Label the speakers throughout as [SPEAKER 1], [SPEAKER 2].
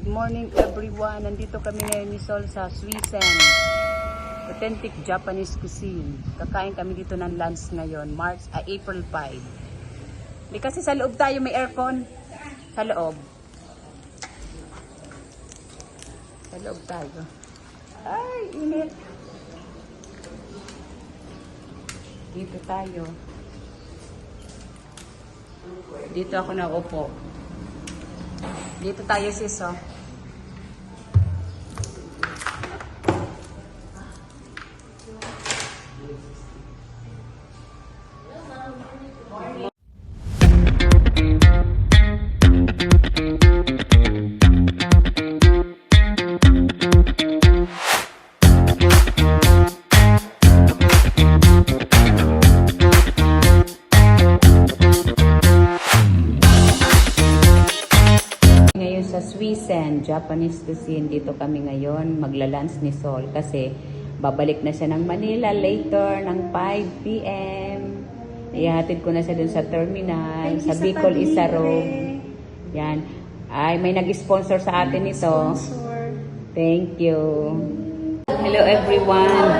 [SPEAKER 1] morning everyone. Nandito kami ngayon ni Sol sa Swisen. Authentic Japanese cuisine. Kakain kami dito ng lunch ngayon, April 5. Di kasi sa loob tayo may aircon. Sa loob. Sa loob tayo. Ay, init. Dito tayo. Dito ako naupo. Dito tayo sis, oh. Sa Swisen, Japanese cuisine, dito kami ngayon magla-lunch ni Sol kasi babalik na siya ng Manila later ng 5 p.m. Ihatid ko na siya dun sa terminal, sa Bicol Isarog. Yan. Ay, may nag-sponsor sa atin ito. Thank you. Hello everyone.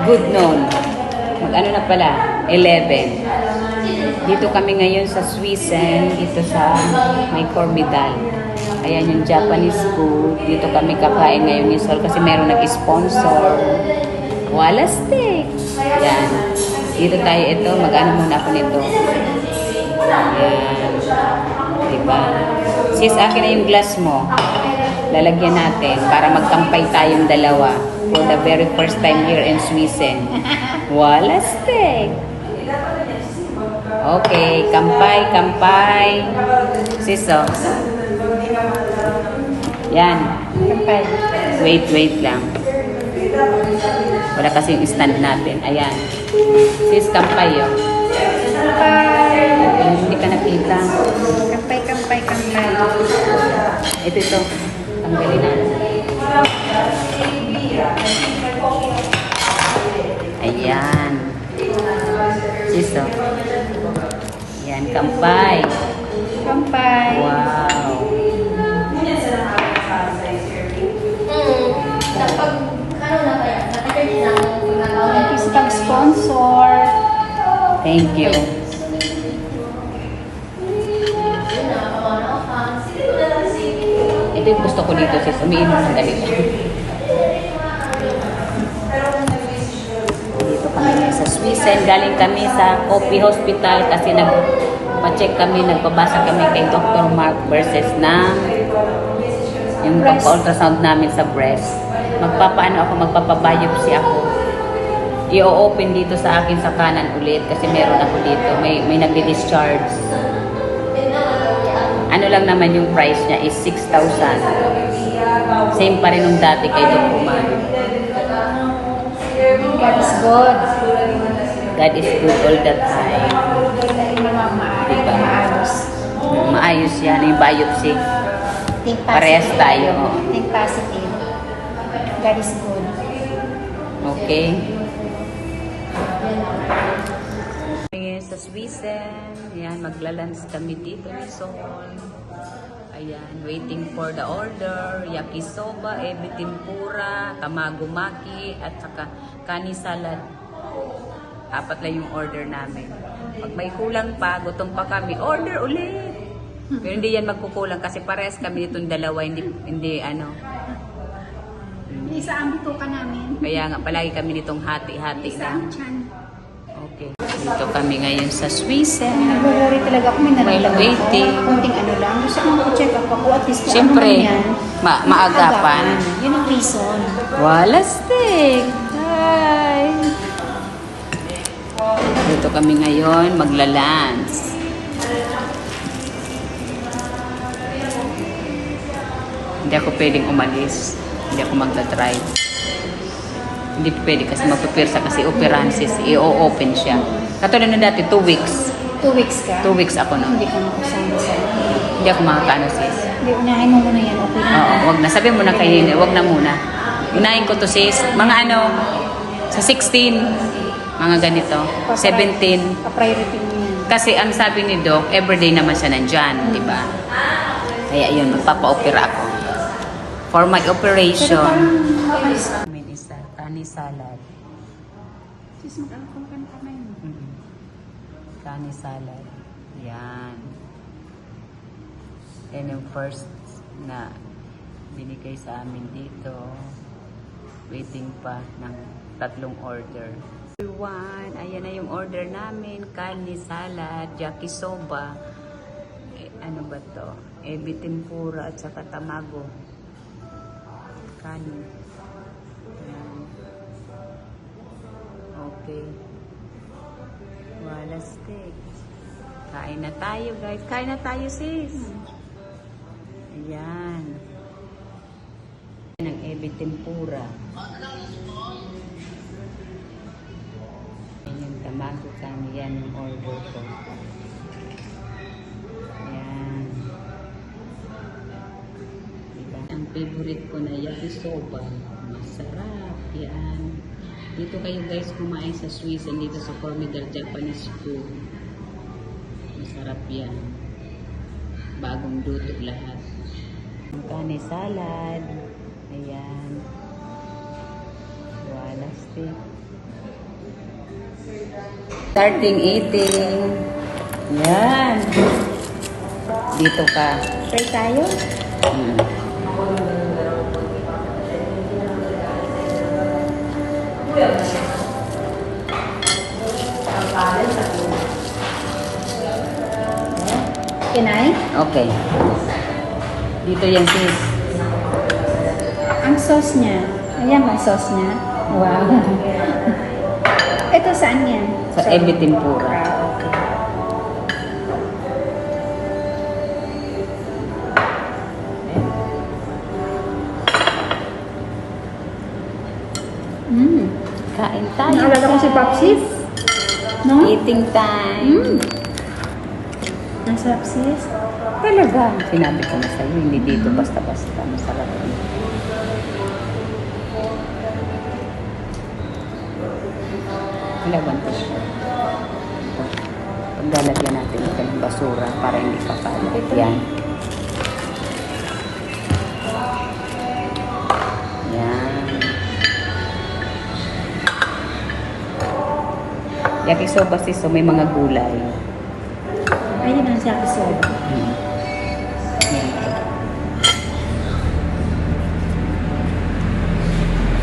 [SPEAKER 1] Good noon. Mag-ano na pala? 11. Dito kami ngayon sa Swisen, dito sa may Corbidal. Ayan yung Japanese food. Dito kami kakain ngayon ni Sol kasi meron nag-sponsor. Wala steak. Yan. Dito tayo ito. Mag-ano muna ako nito. Yan. Diba? Sis, akin na yung glass mo. Lalagyan natin para magkampay tayong dalawa for the very first time here in Swisen. Wala steak. Okay. Kampay, kampay. Sis, oh. Yan. Wait lang. Wala kasi yung stand natin. Ayan. Sis, kampay yun. Kampay. Hindi ka nakita. Kampay. Ito. Tanggalin natin. Ayan. Sis, oh. Ayan, kampay. Kampay. Wow. Pag-sponsor. Thank you. Ito yung gusto ko dito, sis. Umiinom ng galit. Dito kami sa Swisen. Galing kami sa Coffee Hospital kasi nagpa-check kami, nagpabasa kami kay Dr. Mark versus na yung pagpa-ultrasound namin sa breast. Magpapabiopsy ako. I-open dito sa akin sa kanan ulit kasi meron ako dito. May nagdi-discharge. Ano lang naman yung price niya is 6,000. Same pa rin nung dati kay Dr. Mark.
[SPEAKER 2] God is good.
[SPEAKER 1] God is good all the time. Diba? Maayos yan yung biopsy. Parehas tayo.
[SPEAKER 2] Think positive. God is good.
[SPEAKER 1] Okay. Sa Swisen, ayan, maglalans kami dito ni Sol. Ayan, waiting for the order, yakisoba, ebi tempura, tamago maki, at saka kani salad. 4 lang yung order namin. Pag may kulang pa, gutom pa kami, order ulit. Pero hindi yan magkukulang kasi parehas kami nitong dalawa, hindi ano.
[SPEAKER 2] Isa ang bito ka namin.
[SPEAKER 1] Kaya nga, palagi kami nitong hati-hati
[SPEAKER 2] Isa
[SPEAKER 1] na.
[SPEAKER 2] ang chan.
[SPEAKER 1] Okay. Dito kami ngayon sa Swisen.
[SPEAKER 2] Nag-worry talaga ako. May nararamdaman
[SPEAKER 1] waiting.
[SPEAKER 2] ako. Kunting ano lang. Gusto kong check up ako. At least kung
[SPEAKER 1] Siyempre,
[SPEAKER 2] ano man yan.
[SPEAKER 1] maagapan.
[SPEAKER 2] Yun ang reason.
[SPEAKER 1] Wala steak. Hi. Dito kami ngayon magla-lunch. Hindi ako pwedeng umalis. Hindi ako magdadrive. Hindi pwede kasi mapapirsa kasi operahan sis. I-open siya. Katulad na dati, 2 weeks.
[SPEAKER 2] 2 weeks ka?
[SPEAKER 1] 2 weeks ako, no?
[SPEAKER 2] Hindi ka makasama sa...
[SPEAKER 1] Hindi ako makakaano sis.
[SPEAKER 2] Hindi, unahin mo muna yan. Okay na.
[SPEAKER 1] Oo, wag na. Sabi mo na kay Nene, wag na muna. Unahin ko to sis. Mga ano, sa 16, mga ganito. 17.
[SPEAKER 2] Pa-priority mo yan.
[SPEAKER 1] Kasi ang sabi ni Doc, everyday naman siya nandyan, di ba? Kaya yun, magpapa-opera ako. For my
[SPEAKER 2] Pero
[SPEAKER 1] operation.
[SPEAKER 2] parang,
[SPEAKER 1] Amin isa, kani salad.
[SPEAKER 2] sis, mag-alcohol ka na yun.
[SPEAKER 1] Mm. Kani salad. Yan. Yan yung first na binigay sa amin dito. Waiting pa ng 3 order. Everyone, ayan na yung order namin. Kani salad, yakisoba. Ano ba to? Ebi tempura at saka tamago. Kani. Ayan. Okay. Wala steak. Kain na tayo, guys. Kain na tayo, sis. Ayan. Ng ebi tempura. Ayan yung tamago kani. Yan yung order ko. Ayan. Diba? Ang favorite ko na yakisoba. Masarap. Yan. Dito kayo guys kumain sa Swiss and dito sa Formidable Japanese food. Masarap yan. Bagong luto lahat. Ang kani salad. Ayan. Wala steak. Starting eating. Yan. Dito ka.
[SPEAKER 2] Try tayo? Kinay?
[SPEAKER 1] Okay. Dito yan sis.
[SPEAKER 2] Ang sauce niya. Ayan ang sauce niya. Wow. Ito saan yan?
[SPEAKER 1] Sa ebi tempura.
[SPEAKER 2] Okay.
[SPEAKER 1] Kain tayo.
[SPEAKER 2] Naalala ko si Popsis. No?
[SPEAKER 1] Eating time.
[SPEAKER 2] Ang sarap sis.
[SPEAKER 1] Talaga. Sinabi ko na sa'yo, hindi dito basta-basta. Masarap. Ilawan to siya. Paglalagyan natin ito ng basura para hindi kakalat. Yan. Yan. Yakisoba sis, so may mga gulay.
[SPEAKER 2] Ayun ang yakisoba.
[SPEAKER 1] Yan.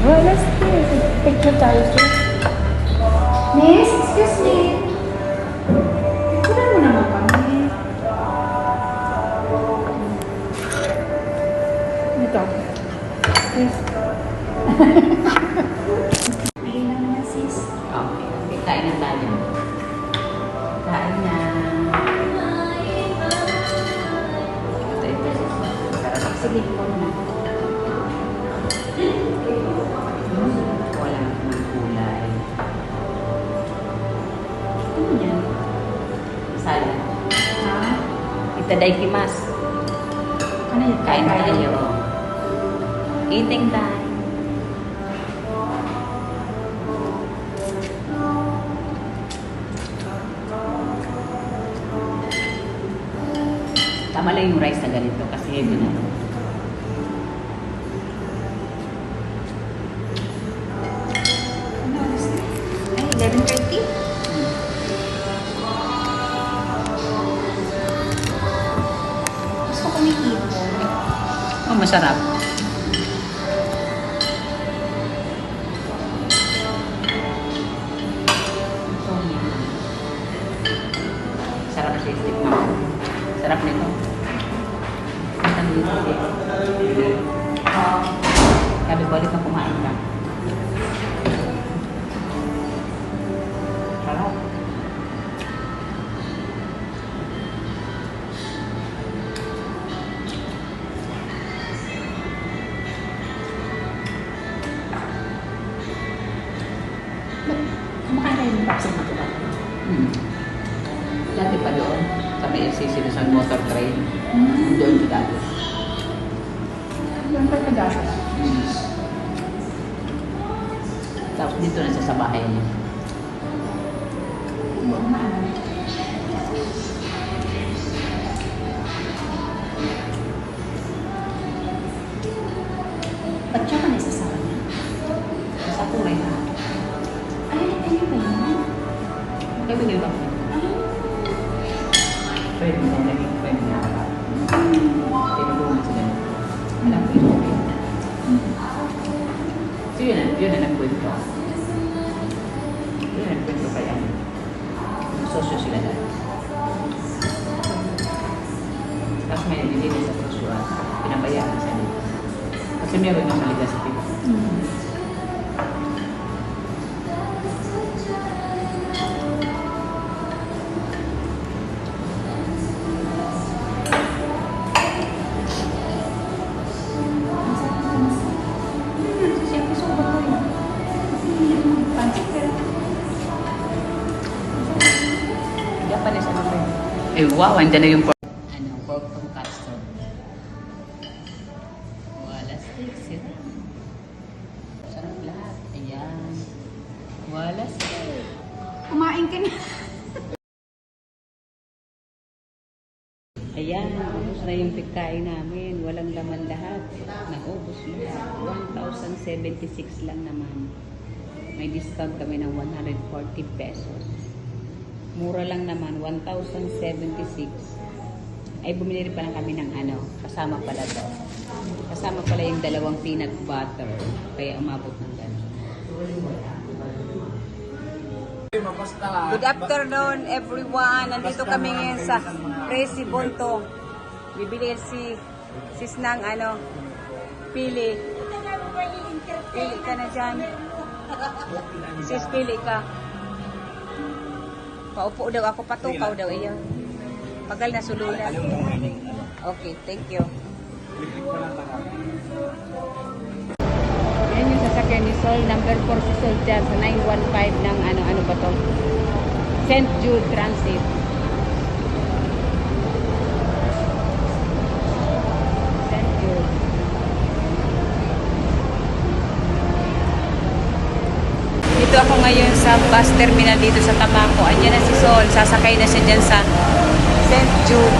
[SPEAKER 2] Well, let's take a picture tayo sis. Miss, excuse me. Picture mo naman kami. Ito. Yes. Ayun naman na sis.
[SPEAKER 1] Okay. Okay, kain na tayo. Kain na. Ito. Sarap.
[SPEAKER 2] Sige po na.
[SPEAKER 1] Wala ng kulay.
[SPEAKER 2] Ano yan?
[SPEAKER 1] Salad.
[SPEAKER 2] Ha?
[SPEAKER 1] Itadaikimasu.
[SPEAKER 2] Ano yan?
[SPEAKER 1] Kain tayo. Eating time. Tama lang yung rice na ganito kasi heavy na.
[SPEAKER 2] Ano oras na? Ay, 11:30? Gusto ko may ipon.
[SPEAKER 1] Oh, masarap. Sarap siya stick mo. Sarap nito. Ang dito sis. Sabi ko ulit na kumain ka. Sarap.
[SPEAKER 2] Kumakain tayo ng papsi dito ba?
[SPEAKER 1] Dati pa doon, sa may LCC sa motor train. Doon sa dati.
[SPEAKER 2] Doon pa dati.
[SPEAKER 1] Tapos dito na siya sa bahay niya.
[SPEAKER 2] At saka na isasawa niya.
[SPEAKER 1] Sa kulay na.
[SPEAKER 2] Ay, ayun ba yun?
[SPEAKER 1] Kami nyo ba? Pwede mo naging pwede na. Tinulungan sila. Alam ko yung okay. So yun na nagkwento. Yun na nagkwento kaya. Sosyo sila dahil. Tapos may nililin sa sosyo at pinabayaan siya nila. Kasi meron yung maligas sa pipa.
[SPEAKER 2] Japanese ano ba yun?
[SPEAKER 1] Eh wow, andyan na yung pork. Ano, pork tonkatsu. Wala steak sila. Sarap lahat. Ayan. Wala steak.
[SPEAKER 2] Kumain ka na.
[SPEAKER 1] Ayan, ubos na yung pagkain namin. Walang laman lahat. Naubos lahat. 1,076 lang naman. May discount kami ng 140 pesos. Mura lang naman, 1,076. Ay, bumili rin pa lang kami ng ano, kasama pala to. Kasama pala yung dalawang peanut butter. Kaya umabot ng gano'n. Good afternoon, everyone. Nandito kami ngayon sa Presi Bonto. Bibili si Snang ano, pili. Pili ka na dyan. Sis, pili ka. Paupo daw ako, patukaw daw iya. Pagal na sululan. Okay, thank you. Yan yung sasakyan ni Sol, number 4 si Sol dyan sa 915 ng ano ba to? St. Jude Transit. St. Jude. Dito ako ngayon sa bus terminal dito sa Tamaco. Andiyan na si Sol. Sasakay na siya dyan sa St. Jude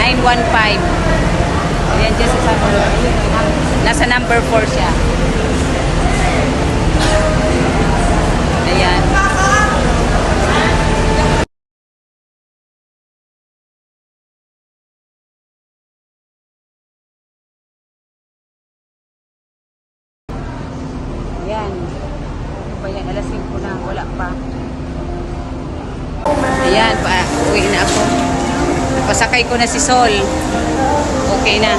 [SPEAKER 1] 915. Ayan dyan sa nasa number 4 siya. Ayan. Ayan. Pa yan, alas 5 na, wala pa. Ayan, uwi na ako. Napasakay ko na si Sol. Okay na.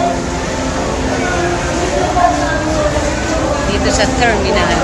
[SPEAKER 1] Dito sa terminal.